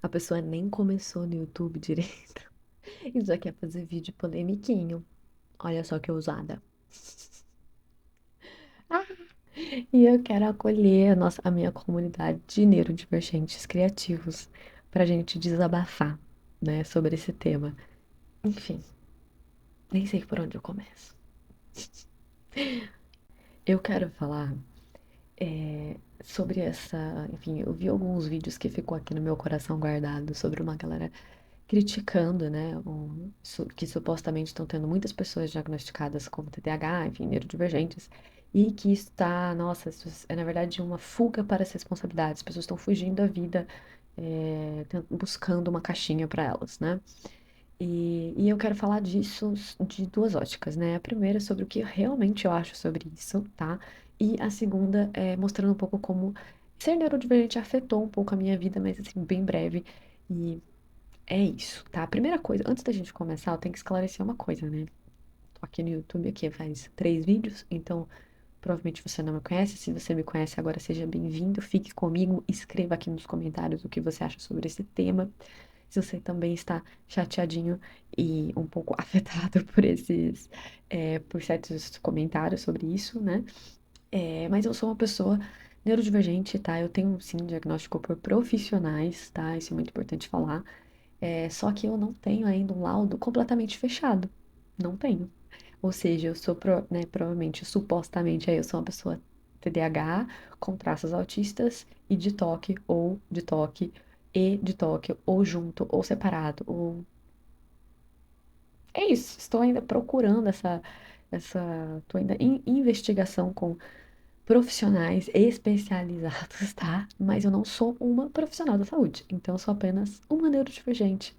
A pessoa nem começou no YouTube direito e já quer fazer vídeo polemiquinho. Olha só que ousada. Ah, e eu quero acolher a minha comunidade de neurodivergentes criativos pra gente desabafar, né, sobre esse tema. Enfim, nem sei por onde eu começo. Eu quero falar sobre essa. Enfim, eu vi alguns vídeos que ficou aqui no meu coração guardado sobre uma galera criticando, né, que supostamente estão tendo muitas pessoas diagnosticadas com TDAH, enfim, neurodivergentes, e que está, nossa, isso é na verdade uma fuga para as responsabilidades. As pessoas estão fugindo da vida, buscando uma caixinha para elas, né? E eu quero falar disso de duas óticas, né? A primeira sobre o que realmente eu acho sobre isso, tá? E a segunda é mostrando um pouco como ser neurodivergente afetou um pouco a minha vida, mas assim, bem breve. E é isso, tá? A primeira coisa, antes da gente começar, eu tenho que esclarecer uma coisa, né? Tô aqui no YouTube aqui faz 3 vídeos, então provavelmente você não me conhece. Se você me conhece agora, seja bem-vindo. Fique comigo, escreva aqui nos comentários o que você acha sobre esse tema. Se você também está chateadinho e um pouco afetado por certos comentários sobre isso, né? Mas eu sou uma pessoa neurodivergente, tá? Eu tenho sim diagnóstico por profissionais, tá? Isso é muito importante falar. Só que eu não tenho ainda um laudo completamente fechado. Não tenho. Ou seja, eu sou, né, provavelmente, supostamente, aí eu sou uma pessoa TDAH com traços autistas e de toque, ou de toque, e de toque, ou junto, ou separado, ou... É isso, estou ainda procurando estou ainda em investigação com profissionais especializados, tá? Mas eu não sou uma profissional da saúde, então eu sou apenas uma neurodivergente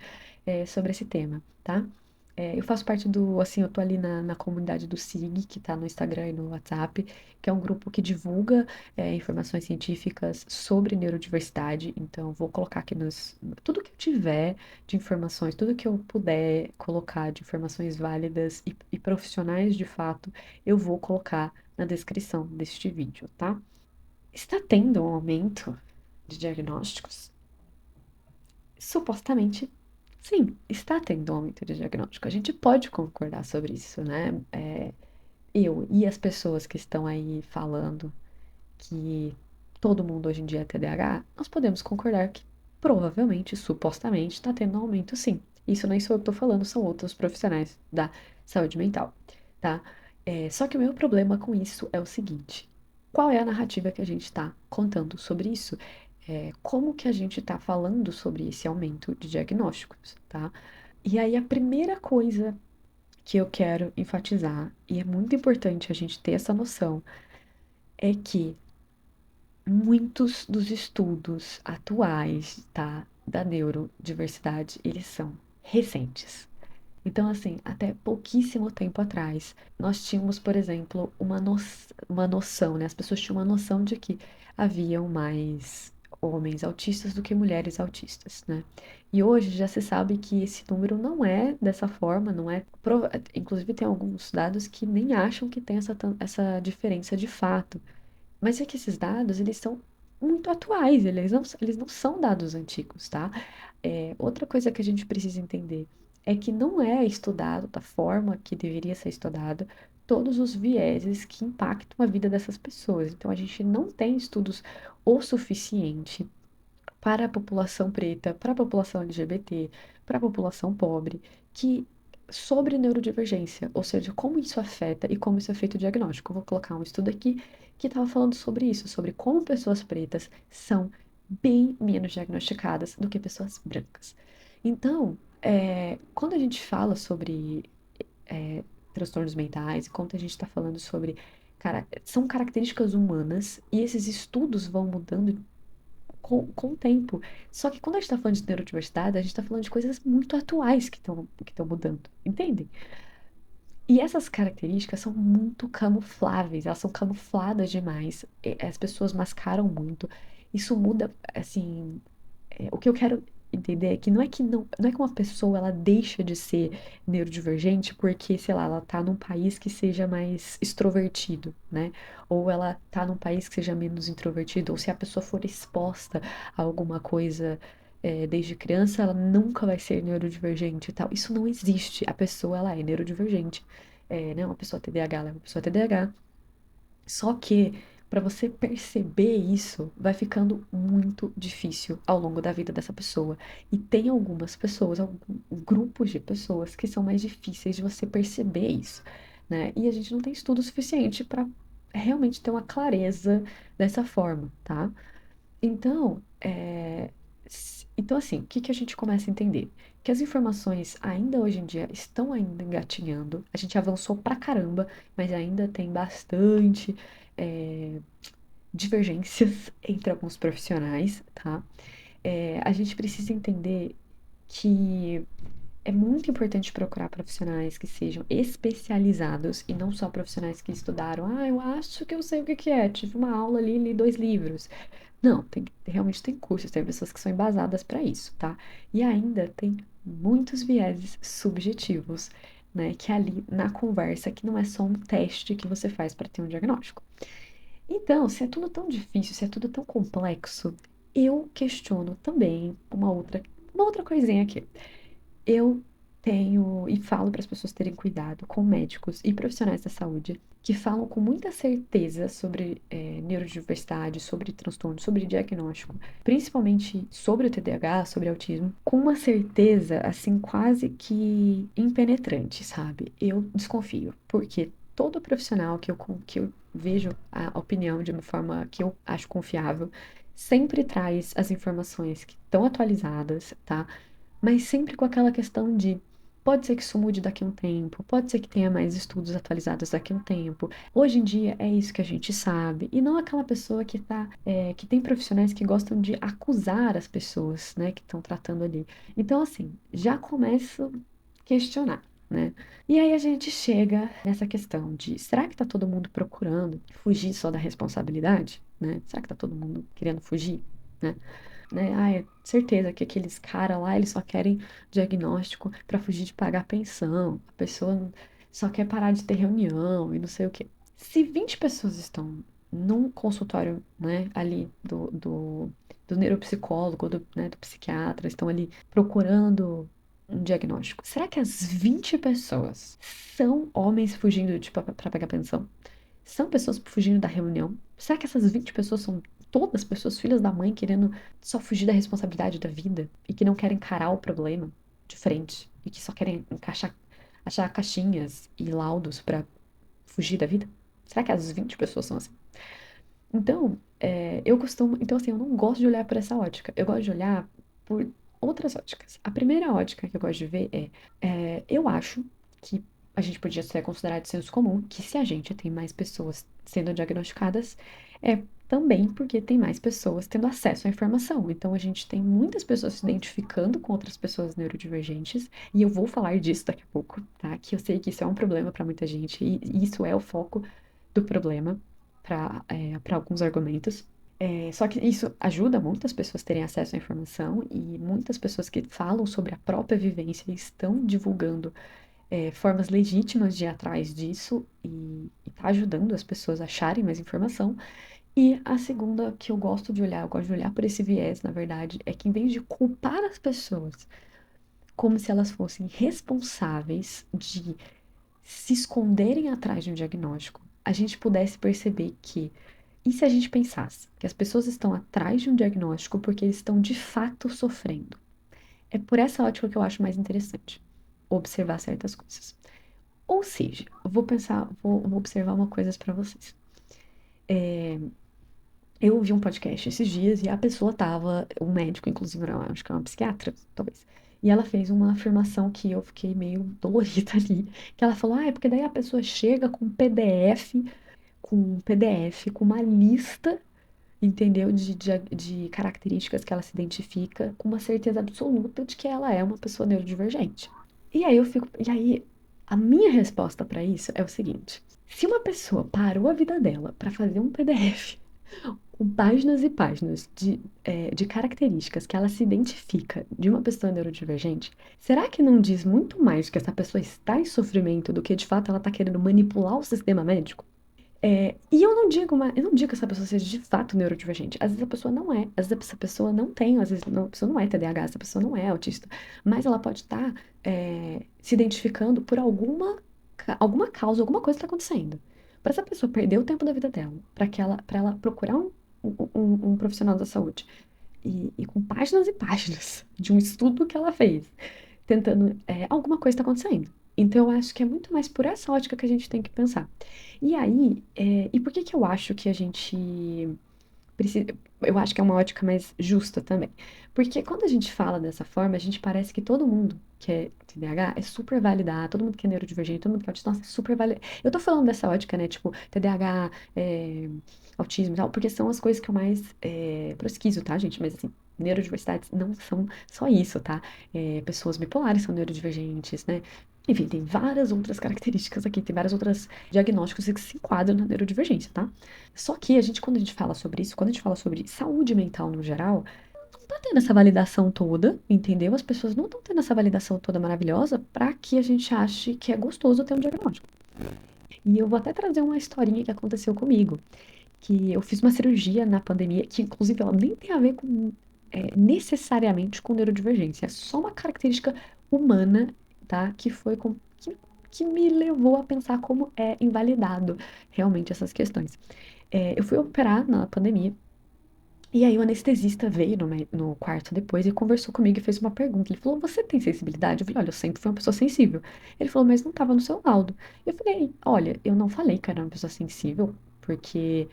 sobre esse tema, tá? Eu faço parte assim, eu tô ali na comunidade do SIG, que tá no Instagram e no WhatsApp, que é um grupo que divulga informações científicas sobre neurodiversidade, então eu vou colocar aqui tudo que eu tiver de informações, tudo que eu puder colocar de informações válidas e profissionais de fato, eu vou colocar na descrição deste vídeo, tá? Está tendo um aumento de diagnósticos? Supostamente, sim, está tendo um aumento de diagnóstico. A gente pode concordar sobre isso, né? Eu e as pessoas que estão aí falando que todo mundo hoje em dia é TDAH, nós podemos concordar que provavelmente, supostamente, está tendo um aumento, sim. Isso nem sou eu que estou falando, são outros profissionais da saúde mental, tá? Só que o meu problema com isso é o seguinte: qual é a narrativa que a gente está contando sobre isso? Como que a gente está falando sobre esse aumento de diagnósticos, tá? E aí a primeira coisa que eu quero enfatizar, e é muito importante a gente ter essa noção, é que muitos dos estudos atuais, tá, da neurodiversidade, eles são recentes. Então, assim, até pouquíssimo tempo atrás, nós tínhamos, por exemplo, uma noção, né? As pessoas tinham uma noção de que haviam mais homens autistas do que mulheres autistas, né? E hoje já se sabe que esse número não é dessa forma, não é. Inclusive, tem alguns dados que nem acham que tem essa diferença de fato. Mas é que esses dados, eles são muito atuais, eles não são dados antigos, tá? Outra coisa que a gente precisa entender é que não é estudado da forma que deveria ser estudado todos os vieses que impactam a vida dessas pessoas. Então, a gente não tem estudos o suficiente para a população preta, para a população LGBT, para a população pobre, que sobre neurodivergência, ou seja, como isso afeta e como isso é feito o diagnóstico. Eu vou colocar um estudo aqui que estava falando sobre isso, sobre como pessoas pretas são bem menos diagnosticadas do que pessoas brancas. Então, quando a gente fala sobre é, transtornos mentais, quando a gente está falando sobre são características humanas e esses estudos vão mudando com o tempo. Só que quando a gente está falando de neurodiversidade, a gente está falando de coisas muito atuais que estão mudando, entendem? E essas características são muito camufláveis, elas são camufladas demais. As pessoas mascaram muito. Isso muda, assim, o que eu quero entender é que não é que uma pessoa ela deixa de ser neurodivergente porque, sei lá, ela tá num país que seja mais extrovertido, né? Ou ela tá num país que seja menos introvertido, ou se a pessoa for exposta a alguma coisa, desde criança, ela nunca vai ser neurodivergente e tal. Isso não existe. A pessoa, ela é neurodivergente. Né? Uma pessoa TDAH, ela é uma pessoa TDAH. Só que para você perceber isso, vai ficando muito difícil ao longo da vida dessa pessoa. E tem algumas pessoas, grupos de pessoas que são mais difíceis de você perceber isso, né? E a gente não tem estudo suficiente para realmente ter uma clareza dessa forma, tá? Então, então assim, o que que a gente começa a entender? Que as informações ainda hoje em dia estão ainda engatinhando, a gente avançou pra caramba, mas ainda tem bastante é, divergências entre alguns profissionais, tá? A gente precisa entender que é muito importante procurar profissionais que sejam especializados e não só profissionais que estudaram. Ah, eu acho que eu sei o que que é, tive uma aula ali, li 2 livros. Não, realmente tem cursos, tem pessoas que são embasadas para isso, tá? E ainda tem muitos vieses subjetivos, né? Que ali na conversa, que não é só um teste que você faz para ter um diagnóstico. Então, se é tudo tão difícil, se é tudo tão complexo, eu questiono também uma outra coisinha aqui. Eu tenho e falo para as pessoas terem cuidado com médicos e profissionais da saúde que falam com muita certeza sobre neurodiversidade, sobre transtorno, sobre diagnóstico, principalmente sobre o TDAH, sobre autismo, com uma certeza assim quase que impenetrante, sabe? Eu desconfio, porque todo profissional que eu vejo a opinião de uma forma que eu acho confiável sempre traz as informações que estão atualizadas, tá? Mas sempre com aquela questão de pode ser que isso mude daqui a um tempo, pode ser que tenha mais estudos atualizados daqui a um tempo. Hoje em dia é isso que a gente sabe, e não aquela pessoa que tem profissionais que gostam de acusar as pessoas, né, que estão tratando ali. Então, assim, já começo a questionar. Né? E aí a gente chega nessa questão de será que tá todo mundo procurando fugir só da responsabilidade, né? Será que tá todo mundo querendo fugir, né? Ah, é certeza que aqueles caras lá, eles só querem diagnóstico para fugir de pagar pensão. A pessoa só quer parar de ter reunião e não sei o quê. Se 20 pessoas estão num consultório, né, ali do neuropsicólogo, do psiquiatra, estão ali procurando um diagnóstico, será que as 20 pessoas são homens fugindo de para pegar pensão? São pessoas fugindo da reunião? Será que essas 20 pessoas são todas pessoas filhas da mãe querendo só fugir da responsabilidade da vida e que não querem encarar o problema de frente e que só querem achar caixinhas e laudos pra fugir da vida? Será que as 20 pessoas são assim? Então, então assim, eu não gosto de olhar por essa ótica. Eu gosto de olhar por outras óticas. A primeira ótica que eu gosto de ver eu acho que a gente podia ser considerado de senso comum que se a gente tem mais pessoas sendo diagnosticadas, é também porque tem mais pessoas tendo acesso à informação. Então, a gente tem muitas pessoas se identificando com outras pessoas neurodivergentes, e eu vou falar disso daqui a pouco, tá? Que eu sei que isso é um problema para muita gente, e isso é o foco do problema para alguns argumentos. Só que isso ajuda muitas pessoas a terem acesso à informação e muitas pessoas que falam sobre a própria vivência estão divulgando formas legítimas de ir atrás disso e está ajudando as pessoas a acharem mais informação. E a segunda que eu gosto de olhar, eu gosto de olhar por esse viés, na verdade, é que em vez de culpar as pessoas como se elas fossem responsáveis de se esconderem atrás de um diagnóstico, a gente pudesse perceber que, e se a gente pensasse que as pessoas estão atrás de um diagnóstico porque eles estão de fato sofrendo? É por essa ótica que eu acho mais interessante observar certas coisas. Ou seja, eu vou observar uma coisa para vocês. Eu ouvi um podcast esses dias e a pessoa tava, um médico, inclusive, eu acho que é uma psiquiatra, talvez. E ela fez uma afirmação que eu fiquei meio dolorida ali. Que ela falou: ah, é porque daí a pessoa chega com uma lista, entendeu? De características que ela se identifica, com uma certeza absoluta de que ela é uma pessoa neurodivergente. E aí a minha resposta para isso é o seguinte: se uma pessoa parou a vida dela para fazer um PDF com páginas e páginas de características que ela se identifica de uma pessoa neurodivergente, será que não diz muito mais que essa pessoa está em sofrimento do que de fato ela está querendo manipular o sistema médico? E eu não digo que essa pessoa seja de fato neurodivergente. Às vezes a pessoa não é, às vezes essa pessoa não tem, às vezes a pessoa não é TDAH, essa pessoa não é autista, mas ela pode estar se identificando por alguma causa, alguma coisa está acontecendo. Para essa pessoa perder o tempo da vida dela, para ela procurar um profissional da saúde e com páginas e páginas de um estudo que ela fez, tentando, alguma coisa está acontecendo. Então, eu acho que é muito mais por essa ótica que a gente tem que pensar. E aí, e por que que eu acho que a gente precisa. Eu acho que é uma ótica mais justa também. Porque quando a gente fala dessa forma, a gente parece que todo mundo que é TDAH é super validado, todo mundo que é neurodivergente, todo mundo que é autista, nossa, é super validado. Eu tô falando dessa ótica, né? Tipo, TDAH, autismo e tal, porque são as coisas que eu mais pesquiso, tá, gente? Mas assim, neurodiversidades não são só isso, tá? Pessoas bipolares são neurodivergentes, né? Enfim, tem várias outras características aqui, tem vários outros diagnósticos que se enquadram na neurodivergência, tá? Só que quando a gente fala sobre isso, quando a gente fala sobre saúde mental no geral, não tá tendo essa validação toda, entendeu? As pessoas não estão tendo essa validação toda maravilhosa para que a gente ache que é gostoso ter um diagnóstico. E eu vou até trazer uma historinha que aconteceu comigo, que eu fiz uma cirurgia na pandemia, que inclusive ela nem tem a ver com necessariamente com neurodivergência, é só uma característica humana, tá? Que me levou a pensar como é invalidado realmente essas questões. Eu fui operar na pandemia, e aí o anestesista veio no quarto depois e conversou comigo e fez uma pergunta. Ele falou: Você tem sensibilidade? Eu falei: Olha, eu sempre fui uma pessoa sensível. Ele falou: Mas não estava no seu laudo. Eu falei: Olha, eu não falei que eu era uma pessoa sensível, porque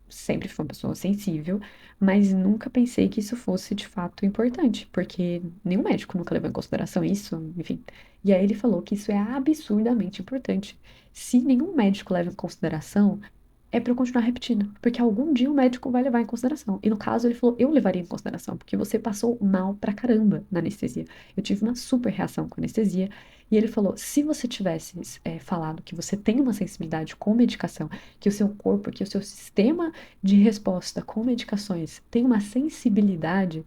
sempre fui uma pessoa sensível, mas nunca pensei que isso fosse de fato importante, porque nenhum médico nunca levou em consideração isso, enfim. E aí ele falou que isso é absurdamente importante. Se nenhum médico leva em consideração, é pra eu continuar repetindo, porque algum dia o médico vai levar em consideração. E no caso, ele falou, eu levaria em consideração, porque você passou mal pra caramba na anestesia. Eu tive uma super reação com anestesia. E ele falou, se você tivesse falado que você tem uma sensibilidade com medicação, que o seu corpo, que o seu sistema de resposta com medicações tem uma sensibilidade,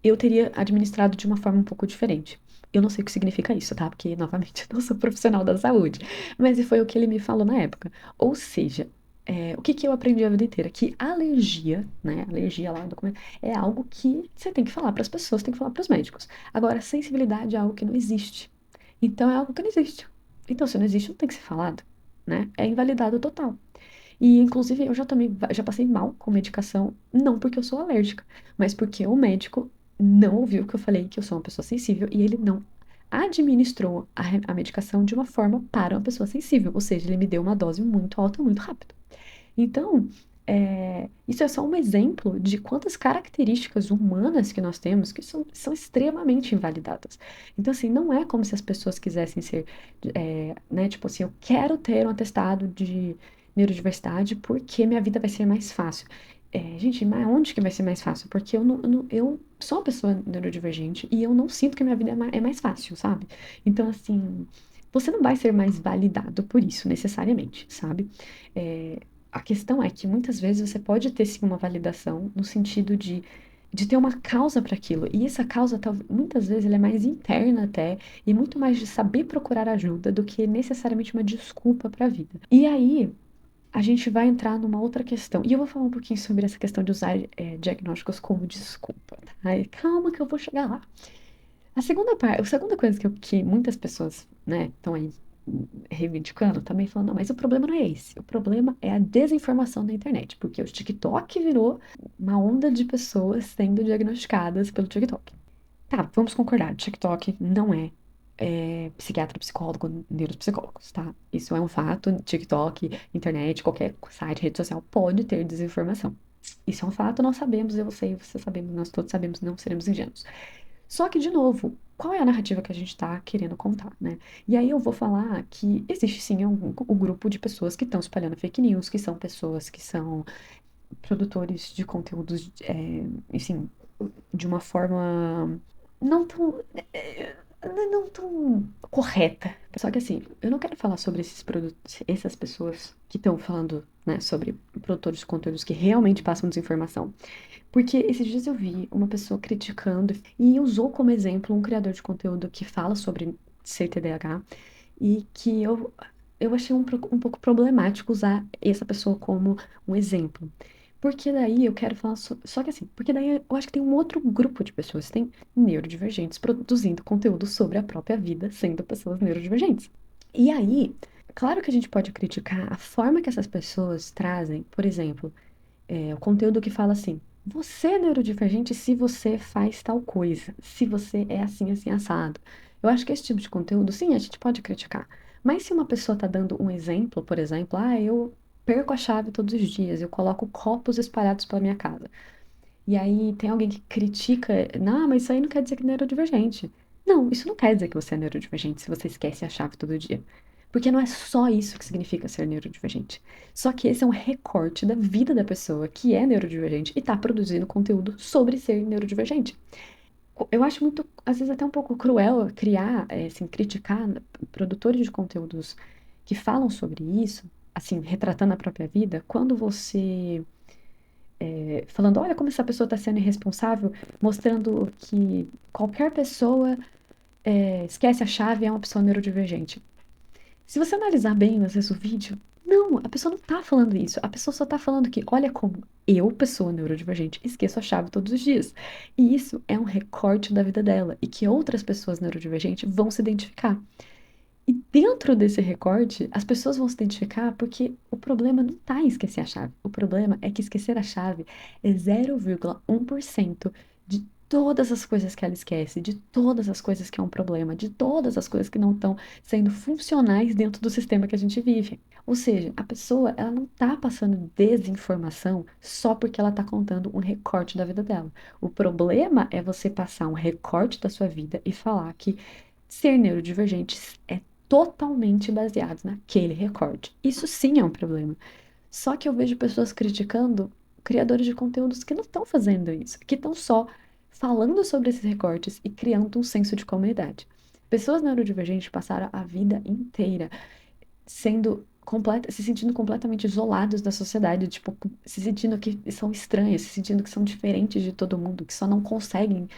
eu teria administrado de uma forma um pouco diferente. Eu não sei o que significa isso, tá? Porque, novamente, eu não sou profissional da saúde. Mas foi o que ele me falou na época. Ou seja, o que que eu aprendi a vida inteira? Que alergia, né? Alergia lá no documento, é algo que você tem que falar para as pessoas, tem que falar para os médicos. Agora, sensibilidade é algo que não existe. Então, é algo que não existe. Então, se não existe, não tem que ser falado, né? É invalidado total. E, inclusive, eu já passei mal com medicação, não porque eu sou alérgica, mas porque o médico não ouviu que eu falei que eu sou uma pessoa sensível e ele não administrou a medicação de uma forma para uma pessoa sensível, ou seja, ele me deu uma dose muito alta, muito rápido. Então, isso é só um exemplo de quantas características humanas que nós temos que são extremamente invalidadas. Então, assim, não é como se as pessoas quisessem ser, né, tipo assim, eu quero ter um atestado de neurodiversidade porque minha vida vai ser mais fácil. Gente, mas onde que vai ser mais fácil? Porque eu sou uma pessoa neurodivergente e eu não sinto que minha vida é mais fácil, sabe? Então, assim, você não vai ser mais validado por isso, necessariamente, sabe? É, a questão é que muitas vezes você pode ter sim uma validação no sentido de ter uma causa para aquilo. E essa causa, muitas vezes, ela é mais interna até, e muito mais de saber procurar ajuda do que necessariamente uma desculpa para a vida. E aí, a gente vai entrar numa outra questão. E eu vou falar um pouquinho sobre essa questão de usar diagnósticos como desculpa, tá? E calma que eu vou chegar lá. A segunda coisa que muitas pessoas, né, estão aí reivindicando, também falando, não, mas o problema não é esse. O problema é a desinformação da internet, porque o TikTok virou uma onda de pessoas sendo diagnosticadas pelo TikTok. Tá, vamos concordar, o TikTok não é psiquiatra, psicólogo, neuropsicólogos, tá? Isso é um fato. TikTok, internet, qualquer site, rede social pode ter desinformação. Isso é um fato, nós sabemos, eu sei, você sabemos, nós todos sabemos, não seremos ingênuos. Só que, de novo, qual é a narrativa que a gente está querendo contar, né? E aí eu vou falar que existe sim um grupo de pessoas que estão espalhando fake news, que são pessoas que são produtores de conteúdos, enfim, de uma forma não tão, não tão correta. Só que assim, eu não quero falar sobre esses produtos, essas pessoas que estão falando, né, sobre produtores de conteúdos que realmente passam desinformação. Porque esses dias eu vi uma pessoa criticando e usou como exemplo um criador de conteúdo que fala sobre ser TDAH e que eu achei um pouco problemático usar essa pessoa como um exemplo. Porque daí eu quero falar só que assim, porque daí eu acho que tem um outro grupo de pessoas, tem neurodivergentes produzindo conteúdo sobre a própria vida, sendo pessoas neurodivergentes. E aí, claro que a gente pode criticar a forma que essas pessoas trazem, por exemplo, o conteúdo que fala assim: você é neurodivergente se você faz tal coisa, se você é assim, assim, assado. Eu acho que esse tipo de conteúdo, sim, a gente pode criticar. Mas se uma pessoa está dando um exemplo, por exemplo, eu perco a chave todos os dias, eu coloco copos espalhados pela minha casa. E aí tem alguém que critica, não, mas isso aí não quer dizer que é neurodivergente. Não, isso não quer dizer que você é neurodivergente se você esquece a chave todo dia. Porque não é só isso que significa ser neurodivergente. Só que esse é um recorte da vida da pessoa que é neurodivergente e está produzindo conteúdo sobre ser neurodivergente. Eu acho muito, às vezes até um pouco cruel criar, assim, criticar produtores de conteúdos que falam sobre isso, assim, retratando a própria vida, quando você falando, olha como essa pessoa está sendo irresponsável, mostrando que qualquer pessoa esquece a chave e é uma pessoa neurodivergente. Se você analisar bem, às vezes, o vídeo, não, a pessoa não está falando isso. A pessoa só está falando que, olha como eu, pessoa neurodivergente, esqueço a chave todos os dias. E isso é um recorte da vida dela e que outras pessoas neurodivergentes vão se identificar. E dentro desse recorte, as pessoas vão se identificar porque o problema não está em esquecer a chave. O problema é que esquecer a chave é 0,1% de todas as coisas que ela esquece, de todas as coisas que é um problema, de todas as coisas que não estão sendo funcionais dentro do sistema que a gente vive. Ou seja, a pessoa, ela não está passando desinformação só porque ela está contando um recorte da vida dela. O problema é você passar um recorte da sua vida e falar que ser neurodivergente é totalmente baseados naquele recorte. Isso sim é um problema. Só que eu vejo pessoas criticando criadores de conteúdos que não estão fazendo isso, que estão só falando sobre esses recortes e criando um senso de comunidade. Pessoas neurodivergentes passaram a vida inteira se sentindo completamente isolados da sociedade, tipo, se sentindo que são estranhos, se sentindo que são diferentes de todo mundo, que só não conseguem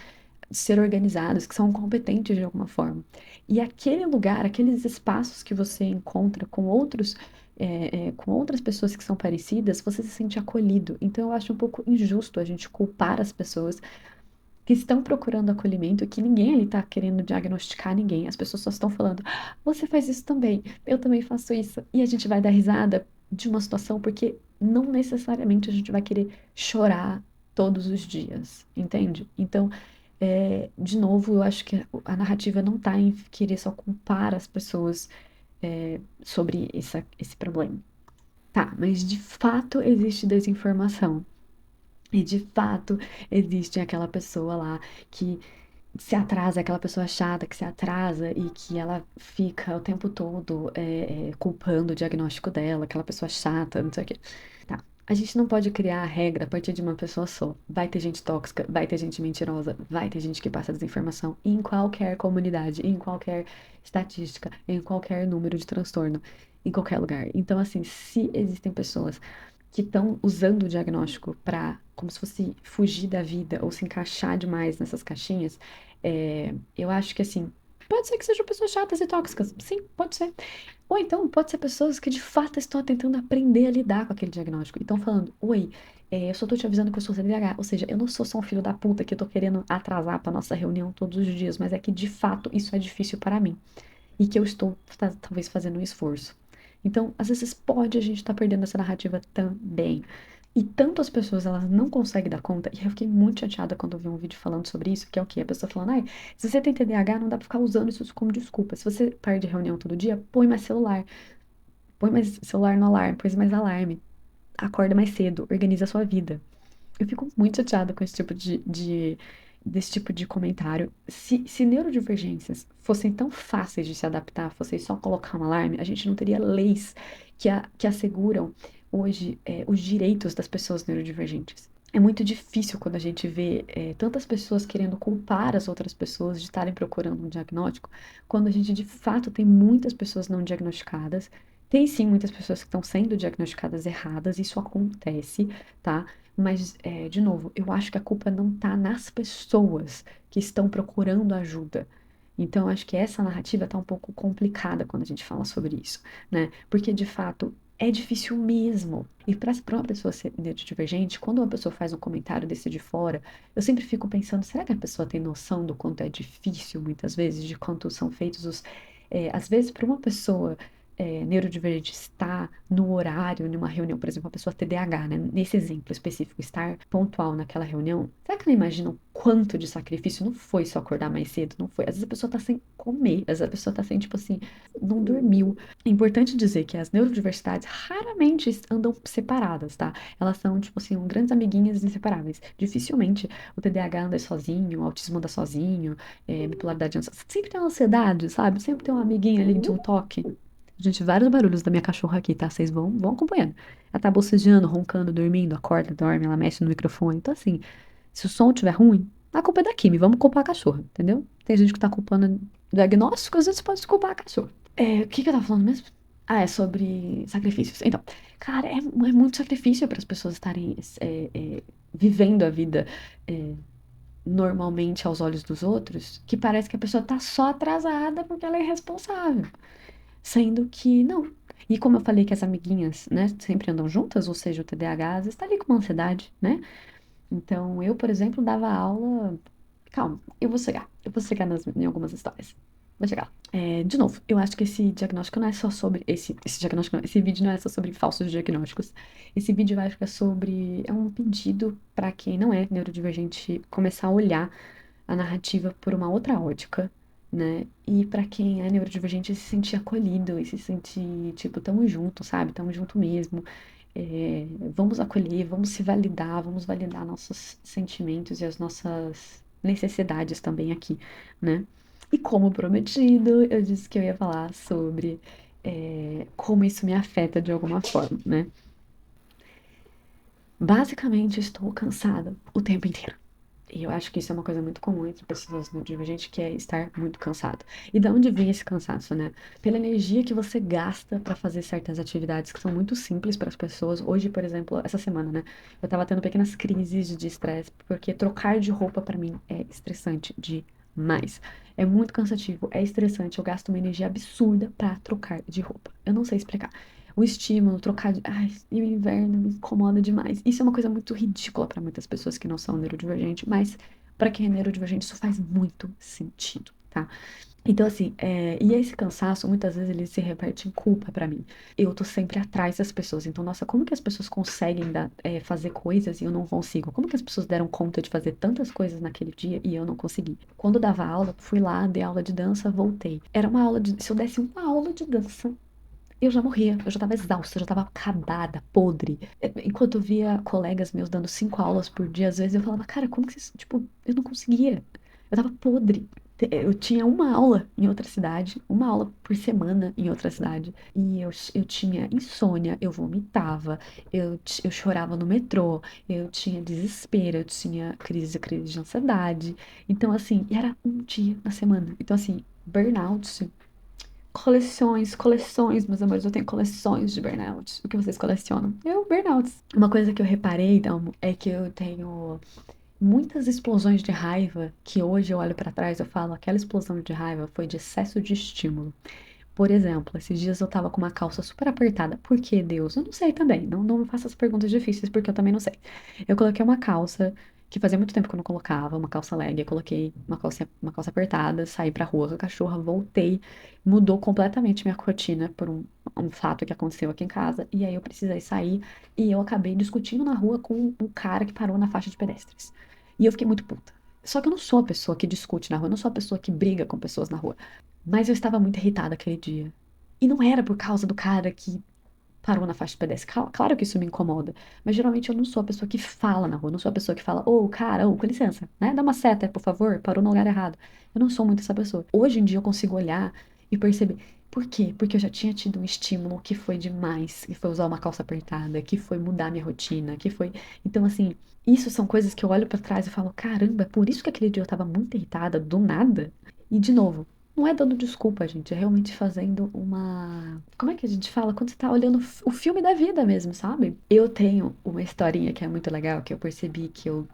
ser organizados, que são competentes de alguma forma. E aquele lugar, aqueles espaços que você encontra com com outras pessoas que são parecidas, você se sente acolhido. Então eu acho um pouco injusto a gente culpar as pessoas que estão procurando acolhimento, que ninguém ali está querendo diagnosticar ninguém. As pessoas só estão falando, "Ah, você faz isso também, eu também faço isso." E a gente vai dar risada de uma situação porque não necessariamente a gente vai querer chorar todos os dias, entende? Então, de novo, eu acho que a narrativa não está em querer só culpar as pessoas sobre esse problema. Tá, mas de fato existe desinformação. E de fato existe aquela pessoa lá que se atrasa, aquela pessoa chata que se atrasa e que ela fica o tempo todo culpando o diagnóstico dela, aquela pessoa chata, não sei o quê. Tá. A gente não pode criar a regra a partir de uma pessoa só. Vai ter gente tóxica, vai ter gente mentirosa, vai ter gente que passa desinformação em qualquer comunidade, em qualquer estatística, em qualquer número de transtorno, em qualquer lugar. Então, assim, se existem pessoas que estão usando o diagnóstico para, como se fosse fugir da vida ou se encaixar demais nessas caixinhas, eu acho que assim, pode ser que sejam pessoas chatas e tóxicas, sim, pode ser. Ou então pode ser pessoas que de fato estão tentando aprender a lidar com aquele diagnóstico e estão falando, oi, eu só tô te avisando que eu sou CDAH, ou seja, eu não sou só um filho da puta que eu tô querendo atrasar pra nossa reunião todos os dias, mas é que de fato isso é difícil para mim e que eu estou talvez fazendo um esforço. Então, às vezes pode a gente estar perdendo essa narrativa também. E tanto as pessoas elas não conseguem dar conta, e eu fiquei muito chateada quando eu vi um vídeo falando sobre isso, que é o quê? A pessoa falando, ai, se você tem TDAH, não dá pra ficar usando isso como desculpa. Se você perde reunião todo dia, põe mais celular no alarme, põe mais alarme, acorda mais cedo, organiza a sua vida. Eu fico muito chateada com esse tipo desse tipo de comentário. Se neurodivergências fossem tão fáceis de se adaptar, fosse só colocar um alarme, a gente não teria leis que asseguram hoje os direitos das pessoas neurodivergentes. É muito difícil quando a gente vê tantas pessoas querendo culpar as outras pessoas de estarem procurando um diagnóstico, quando a gente de fato tem muitas pessoas não diagnosticadas. Tem sim muitas pessoas que estão sendo diagnosticadas erradas, isso acontece, tá? Mas, de novo, eu acho que a culpa não tá nas pessoas que estão procurando ajuda. Então, eu acho que essa narrativa tá um pouco complicada quando a gente fala sobre isso, né? Porque, de fato, é difícil mesmo. E para uma pessoa ser neurodivergente, quando uma pessoa faz um comentário desse de fora, eu sempre fico pensando, será que a pessoa tem noção do quanto é difícil, muitas vezes, de quanto são feitos os... às vezes, para uma pessoa neurodivergente estar no horário, numa reunião, por exemplo, uma pessoa TDAH, né? Nesse exemplo específico, estar pontual naquela reunião, será que não imagina o quanto de sacrifício? Não foi só acordar mais cedo, não foi. Às vezes a pessoa tá sem comer, às vezes a pessoa tá sem, tipo assim, não dormiu. É importante dizer que as neurodiversidades raramente andam separadas, tá? Elas são, tipo assim, grandes amiguinhas inseparáveis. Dificilmente o TDAH anda sozinho, o autismo anda sozinho, bipolaridade anda sozinho. Sempre tem uma ansiedade, sabe? Sempre tem uma amiguinha ali de um toque. Gente, vários barulhos da minha cachorra aqui, tá? Vocês vão acompanhando. Ela tá bocejando, roncando, dormindo, acorda, dorme, ela mexe no microfone. Então, assim, se o som estiver ruim, a culpa é da Kimi, vamos culpar a cachorra, entendeu? Tem gente que tá culpando diagnóstico, às vezes pode culpar a cachorra. O que que eu tava falando mesmo? Ah, é sobre sacrifícios. Então, cara, é muito sacrifício para as pessoas estarem vivendo a vida é, normalmente aos olhos dos outros, que parece que a pessoa tá só atrasada porque ela é irresponsável. Sendo que não. E como eu falei que as amiguinhas, né, sempre andam juntas, ou seja, o TDAH às vezes tá ali com uma ansiedade, né? Então, eu, por exemplo, dava aula. Calma, eu vou chegar em algumas histórias. Vou chegar. De novo, eu acho que esse diagnóstico não é só sobre. Esse diagnóstico não, esse vídeo não é só sobre falsos diagnósticos. Esse vídeo eu acho que é sobre. É um pedido para quem não é neurodivergente começar a olhar a narrativa por uma outra ótica, né? E para quem é neurodivergente se sentir acolhido e se sentir, tipo, tamo junto, sabe? Tamo junto mesmo. Vamos acolher, vamos se validar, vamos validar nossos sentimentos e as nossas necessidades também aqui, né? E como prometido, eu disse que eu ia falar sobre como isso me afeta de alguma forma, né? Basicamente, estou cansada o tempo inteiro. E eu acho que isso é uma coisa muito comum entre pessoas neurodivergentes, que é estar muito cansado. E de onde vem esse cansaço, né? Pela energia que você gasta para fazer certas atividades que são muito simples para as pessoas. Hoje, por exemplo, essa semana, né? Eu tava tendo pequenas crises de estresse, porque trocar de roupa para mim é estressante demais. É muito cansativo, é estressante. Eu gasto uma energia absurda para trocar de roupa. Eu não sei explicar. O estímulo, trocar de. Ai, e o inverno me incomoda demais. Isso é uma coisa muito ridícula para muitas pessoas que não são neurodivergentes, mas para quem é neurodivergente isso faz muito sentido, tá? Então, assim, e esse cansaço, muitas vezes ele se repete em culpa pra mim. Eu tô sempre atrás das pessoas. Então, nossa, como que as pessoas conseguem fazer coisas e eu não consigo? Como que as pessoas deram conta de fazer tantas coisas naquele dia e eu não consegui? Quando eu dava aula, fui lá, dei aula de dança, voltei. Era uma aula de. Se eu desse uma aula de dança, eu já morria, eu já tava exausta, eu já tava acabada, podre. Enquanto eu via colegas meus dando 5 aulas por dia, às vezes eu falava, cara, como que isso, tipo, eu não conseguia. Eu tava podre. Eu tinha uma aula em outra cidade, uma aula por semana em outra cidade. E eu tinha insônia, eu vomitava, eu chorava no metrô, eu tinha desespero, eu tinha crise de ansiedade. Então, assim, e era um dia na semana. Então, assim, burnout. Coleções, meus amores. Eu tenho coleções de burnouts. O que vocês colecionam? Eu, burnouts. Uma coisa que eu reparei, então, é que eu tenho muitas explosões de raiva que hoje eu olho pra trás e eu falo, aquela explosão de raiva foi de excesso de estímulo. Por exemplo, esses dias eu tava com uma calça super apertada. Por que, Deus? Eu não sei também. Não me faça as perguntas difíceis, porque eu também não sei. Eu coloquei uma calça que fazia muito tempo que eu não colocava, uma calça leg. Eu coloquei uma calça apertada, saí pra rua com a cachorra, voltei. Mudou completamente minha rotina por um fato que aconteceu aqui em casa. E aí eu precisei sair e eu acabei discutindo na rua com um cara que parou na faixa de pedestres. E eu fiquei muito puta. Só que eu não sou a pessoa que discute na rua, eu não sou a pessoa que briga com pessoas na rua. Mas eu estava muito irritada aquele dia. E não era por causa do cara que parou na faixa de pedestre. Claro que isso me incomoda. Mas geralmente eu não sou a pessoa que fala na rua. Eu não sou a pessoa que fala, ô, cara, ô, com licença, né? Dá uma seta, por favor, parou no lugar errado. Eu não sou muito essa pessoa. Hoje em dia eu consigo olhar e perceber. Por quê? Porque eu já tinha tido um estímulo que foi demais, que foi usar uma calça apertada, que foi mudar minha rotina, que foi. Então, assim, isso são coisas que eu olho pra trás e falo, caramba, é por isso que aquele dia eu tava muito irritada, do nada. E, de novo, não é dando desculpa, gente. É realmente fazendo uma. Como é que a gente fala? Quando você tá olhando o filme da vida mesmo, sabe? Eu tenho uma historinha que é muito legal, que eu percebi que eu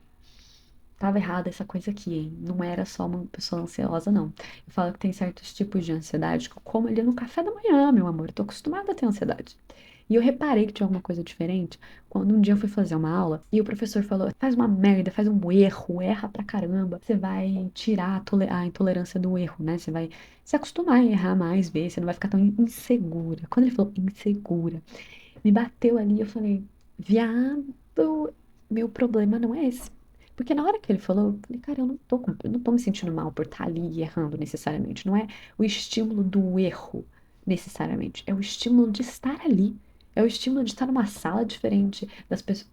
tava errada essa coisa aqui, hein? Não era só uma pessoa ansiosa, não. Eu falo que tem certos tipos de ansiedade que eu como ali no café da manhã, meu amor. Eu tô acostumada a ter ansiedade. E eu reparei que tinha alguma coisa diferente quando um dia eu fui fazer uma aula e o professor falou: faz uma merda, faz um erro, erra pra caramba. Você vai tirar a intolerância do erro, né? Você vai se acostumar a errar mais vezes, você não vai ficar tão insegura. Quando ele falou insegura, me bateu ali, eu falei: viado, meu problema não é esse. Porque na hora que ele falou, eu falei, cara, eu não tô me sentindo mal por estar ali errando necessariamente. Não é o estímulo do erro necessariamente. É o estímulo de estar ali. É o estímulo de estar numa sala diferente,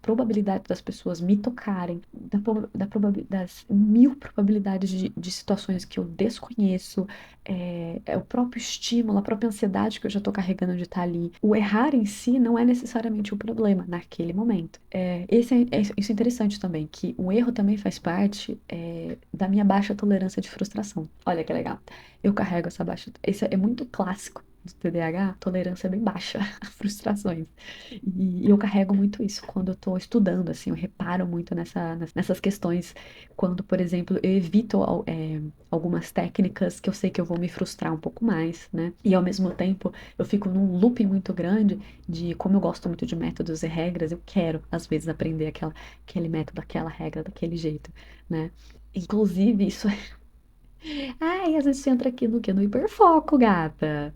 probabilidades das pessoas me tocarem, das mil probabilidades de situações que eu desconheço, é o próprio estímulo, a própria ansiedade que eu já tô carregando de estar ali. O errar em si não é necessariamente o problema naquele momento. Isso é interessante também, que o erro também faz parte, da minha baixa tolerância de frustração. Olha que legal. Eu carrego essa baixa. Isso é muito clássico do TDAH, tolerância bem baixa a frustrações. E eu carrego muito isso quando eu tô estudando, assim, eu reparo muito nessas questões, quando, por exemplo, eu evito algumas técnicas que eu sei que eu vou me frustrar um pouco mais, né? E ao mesmo tempo eu fico num loop muito grande de como eu gosto muito de métodos e regras, eu quero, às vezes, aprender aquele método, aquela regra, daquele jeito, né? Inclusive, isso é. Ai, às vezes você entra aqui no quê? No hiperfoco, gata.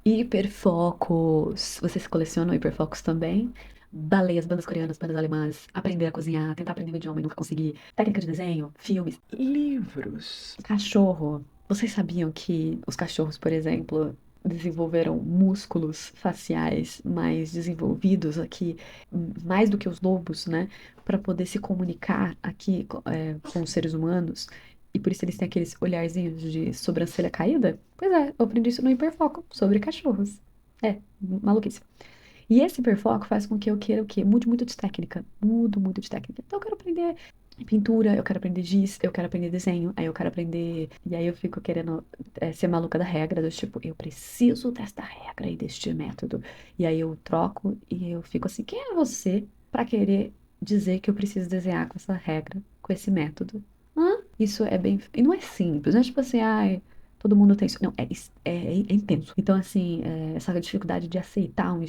Hiperfocos. Vocês colecionam hiperfocos também? Baleias, bandas coreanas, bandas alemãs, aprender a cozinhar, tentar aprender um idioma e nunca conseguir, técnica de desenho, filmes, livros. Cachorro. Vocês sabiam que os cachorros, por exemplo, desenvolveram músculos faciais mais desenvolvidos aqui, mais do que os lobos, né? Para poder se comunicar aqui com os seres humanos. E por isso eles têm aqueles olharzinhos de sobrancelha caída? Pois é, eu aprendi isso no hiperfoco sobre cachorros. É, maluquice. E esse hiperfoco faz com que eu queira o quê? Mude muito de técnica. Mudo muito de técnica. Então eu quero aprender pintura, eu quero aprender giz, eu quero aprender desenho, aí eu quero aprender. E aí eu fico querendo ser maluca da regra, do tipo, eu preciso desta regra e deste método. E aí eu troco e eu fico assim, quem é você para querer dizer que eu preciso desenhar com essa regra, com esse método? Hã? Isso é bem. E não é simples, não é tipo assim, ai, todo mundo tem isso. Não, é intenso. Então, assim, essa dificuldade de aceitar, né,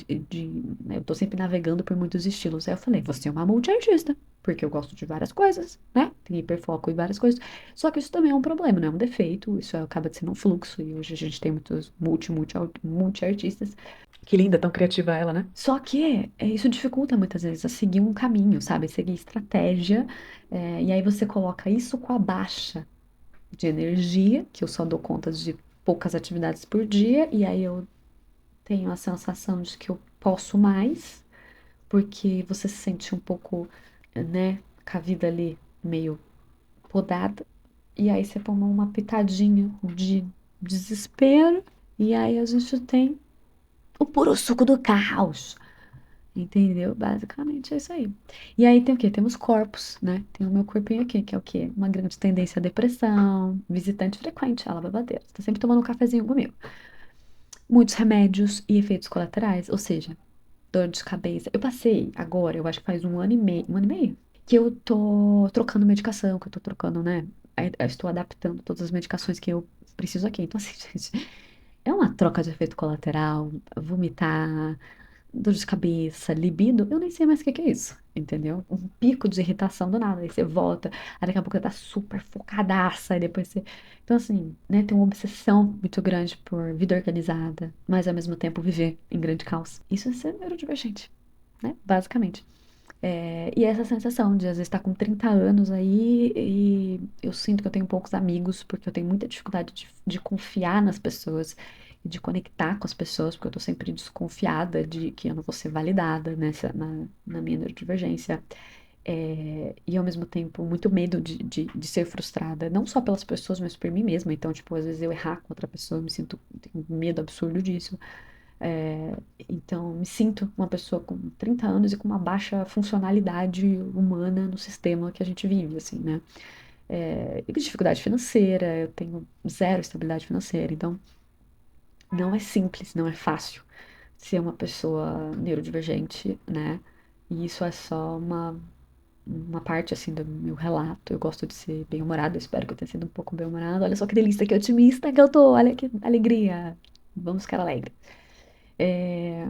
eu tô sempre navegando por muitos estilos. Aí eu falei, você é uma multiartista, porque eu gosto de várias coisas, né? Tem hiperfoco em várias coisas. Só que isso também é um problema, não é um defeito, isso acaba de sendo um fluxo. E hoje a gente tem muitos multi-artistas. Que linda, tão criativa ela, né? Só que isso dificulta muitas vezes a seguir um caminho, sabe? Seguir estratégia. E aí você coloca isso com a baixa de energia, que eu só dou conta de poucas atividades por dia, e aí eu tenho a sensação de que eu posso mais, porque você se sente um pouco, né, com a vida ali meio podada, e aí você toma uma pitadinha de desespero, e aí a gente tem o puro suco do caos. Entendeu? Basicamente é isso aí. E aí tem o quê? Temos corpos, né? Tem o meu corpinho aqui, que é o quê? Uma grande tendência à depressão, visitante frequente, ela babadeira. Tá sempre tomando um cafezinho comigo. Muitos remédios e efeitos colaterais, ou seja, dor de cabeça. Eu passei agora, eu acho que faz um ano e meio, que eu tô trocando medicação, que eu tô trocando, né? Eu estou adaptando todas as medicações que eu preciso aqui. Então, assim, gente, é uma troca de efeito colateral, vomitar, dor de cabeça, libido, eu nem sei mais o que que é isso, entendeu? Um pico de irritação do nada, aí você volta, aí daqui a pouco você tá super focadaça, aí depois você. Então, assim, né, tem uma obsessão muito grande por vida organizada, mas ao mesmo tempo viver em grande caos. Isso é ser neurodivergente, né? Basicamente. E essa sensação de às vezes estar com 30 anos aí e eu sinto que eu tenho poucos amigos, porque eu tenho muita dificuldade de confiar nas pessoas e de conectar com as pessoas, porque eu tô sempre desconfiada de que eu não vou ser validada na minha neurodivergência. E ao mesmo tempo, muito medo de ser frustrada, não só pelas pessoas, mas por mim mesma. Então, tipo, às vezes eu errar com outra pessoa, eu me sinto, tenho um medo absurdo disso. É, então, me sinto uma pessoa com 30 anos e com uma baixa funcionalidade humana no sistema que a gente vive, assim, né? E dificuldade financeira, eu tenho zero estabilidade financeira, então não é simples, não é fácil ser uma pessoa neurodivergente, né? E isso é só uma. uma parte assim do meu relato. Eu gosto de ser bem-humorada, eu espero que eu tenha sido um pouco bem-humorada. Olha só que delícia, que otimista que eu tô, olha que alegria. Vamos ficar alegre. É,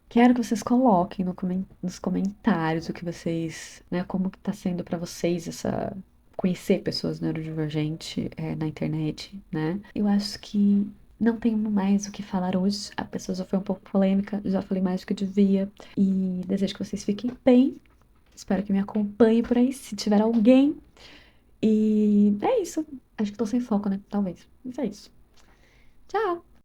quero que vocês coloquem nos comentários o que vocês, né, como que tá sendo pra vocês essa conhecer pessoas neurodivergentes na internet, né? Eu acho que não tenho mais o que falar hoje. A pessoa já foi um pouco polêmica, já falei mais do que eu devia. E desejo que vocês fiquem bem. Espero que me acompanhem por aí, se tiver alguém. E é isso. Acho que tô sem foco, né? Talvez. Mas é isso. Tchau!